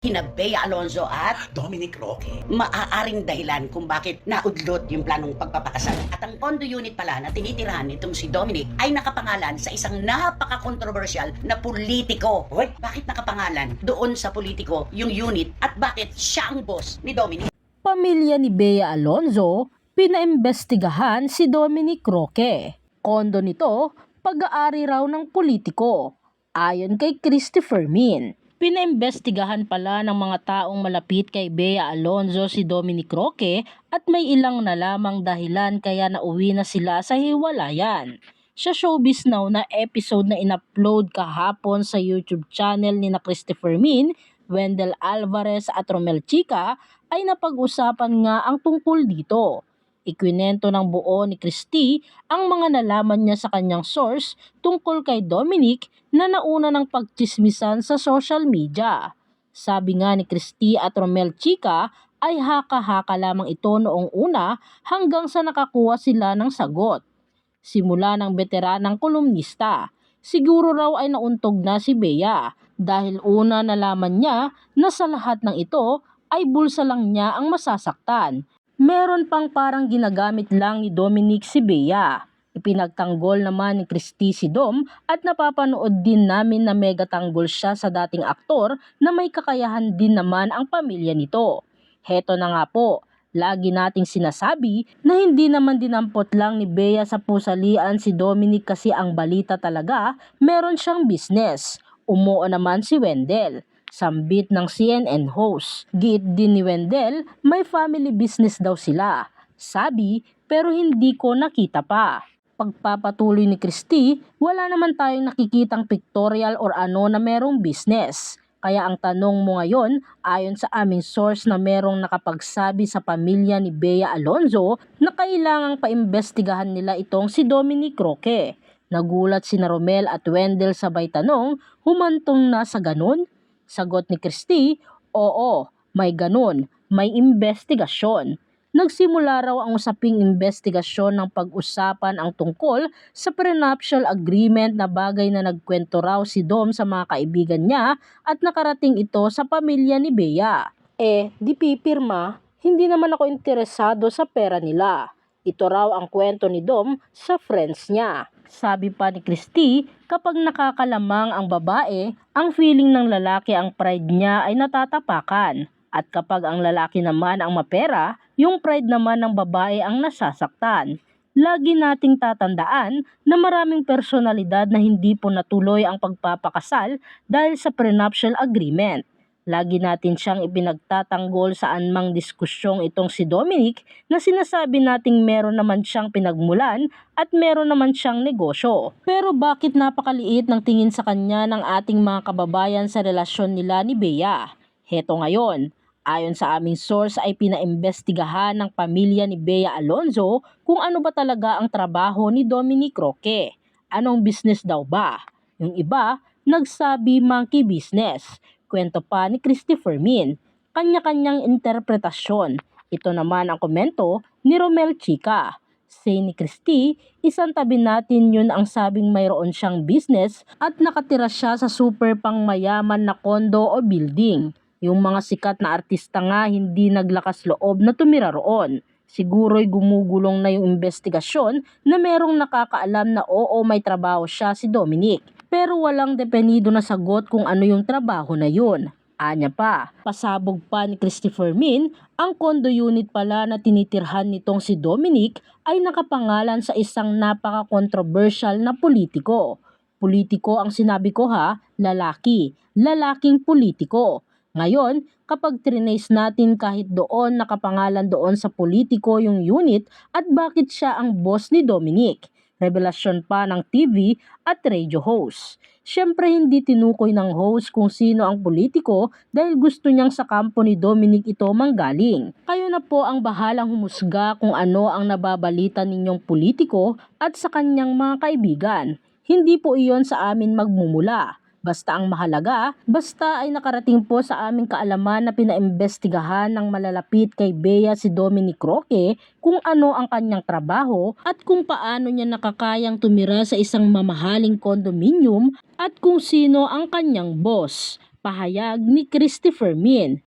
kina Bea Alonzo at Dominic Roque. maaaring dahilan kung bakit naudlot yung planong pagpapakasal. At ang condo unit pala na tinitirahan nitong si Dominic ay nakapangalan sa isang napaka-controversial na politiko. Hoy, bakit nakapangalan doon sa politiko yung unit at bakit siya ang boss ni Dominic? Pamilya ni Bea Alonzo, pinaimbestigahan si Dominic Roque. Kondo nito, pag-aari raw ng politiko. Ayon kay Christopher Min, pinaimbestigahan pala ng mga taong malapit kay Bea Alonzo si Dominic Roque at may ilang na lamang dahilan kaya nauwi na sila sa hiwalayan. Sa Showbiz Now na episode na in-upload kahapon sa YouTube channel ni na Christopher Min, Wendell Alvarez at Romel Chica ay napag-usapan nga ang tungkol dito. Ikwinento ng buo ni Christy ang mga nalaman niya sa kanyang source tungkol kay Dominic na nauna ng pagtsismisan sa social media. Sabi nga ni Christy at Romel Chica ay haka-haka lamang ito noong una hanggang sa nakakuha sila ng sagot. Simula ng veteranang kolumnista, siguro raw ay nauntog na si Bea dahil una nalaman niya na sa lahat ng ito ay bulsa lang niya ang masasaktan. Meron pang parang ginagamit lang ni Dominic si Bea. Ipinagtanggol naman ni Christy si Dom at napapanood din namin na mega tanggol siya sa dating aktor na may kakayahan din naman ang pamilya nito. Heto na nga po, lagi nating sinasabi na hindi naman dinampot lang ni Bea sa pusalian si Dominic kasi ang balita talaga meron siyang business. Umuo naman si Wendell. Sambit ng CNN host. Giit din ni Wendell, may family business daw sila. Sabi, pero hindi ko nakita pa. Pagpapatuloy ni Christy, wala naman tayong nakikitang pictorial or ano na merong business. Kaya ang tanong mo ngayon, ayon sa aming source na merong nakapagsabi sa pamilya ni Bea Alonzo na kailangang paimbestigahan nila itong si Dominic Roque. Nagulat si Romel at Wendell sabay tanong, humantong na sa ganun? Sagot ni Christy, oo, may ganun, may investigasyon. Nagsimula raw ang usaping investigasyon ng pag-usapan ang tungkol sa prenuptial agreement na bagay na nagkwento raw si Dom sa mga kaibigan niya at nakarating ito sa pamilya ni Bea. Di pipirma, hindi naman ako interesado sa pera nila. Ito raw ang kwento ni Dom sa friends niya. Sabi pa ni Christy, kapag nakakalamang ang babae, ang feeling ng lalaki ang pride niya ay natatapakan. At kapag ang lalaki naman ang mapera, yung pride naman ng babae ang nasasaktan. Lagi nating tatandaan na maraming personalidad na hindi po natuloy ang pagpapakasal dahil sa prenuptial agreement. Lagi natin siyang ipinagtatanggol sa anumang diskusyong itong si Dominic na sinasabi nating meron naman siyang pinagmulan at meron naman siyang negosyo. Pero bakit napakaliit ng tingin sa kanya ng ating mga kababayan sa relasyon nila ni Bea? Heto ngayon, ayon sa aming source ay pinaimbestigahan ng pamilya ni Bea Alonzo kung ano ba talaga ang trabaho ni Dominic Roque. Anong business daw ba? Yung iba, nagsabi monkey business. Kwento pa ni Christopher Min, kanya-kanyang interpretasyon. Ito naman ang komento ni Romel Chica. Say ni Christy, isang tabi natin yun ang sabing mayroon siyang business at nakatira siya sa super pangmayaman na kondo o building. Yung mga sikat na artista nga hindi naglakas loob na tumira roon. Siguro'y gumugulong na yung investigasyon na merong nakakaalam na oo may trabaho siya si Dominic. Pero walang depenido na sagot kung ano yung trabaho na yun. Anya pa, pasabog pa ni Christopher Min, ang condo unit pala na tinitirhan nitong si Dominic ay nakapangalan sa isang napaka-controversial na politiko. Politiko ang sinabi ko ha, lalaki, lalaking politiko. Ngayon, kapag trinace natin kahit doon nakapangalan doon sa politiko yung unit at bakit siya ang boss ni Dominic. Revelasyon pa ng TV at radio host. Siyempre hindi tinukoy ng host kung sino ang politiko dahil gusto niyang sa kampo ni Dominic ito manggaling. Kayo na po ang bahalang humusga kung ano ang nababalita ninyong politiko at sa kanyang mga kaibigan. Hindi po iyon sa amin magmumula. Basta ang mahalaga, basta ay nakarating po sa aming kaalaman na pinaimbestigahan ng malalapit kay Bea si Dominic Roque kung ano ang kanyang trabaho at kung paano niya nakakayang tumira sa isang mamahaling condominium at kung sino ang kanyang boss. Pahayag ni Christy Fermin,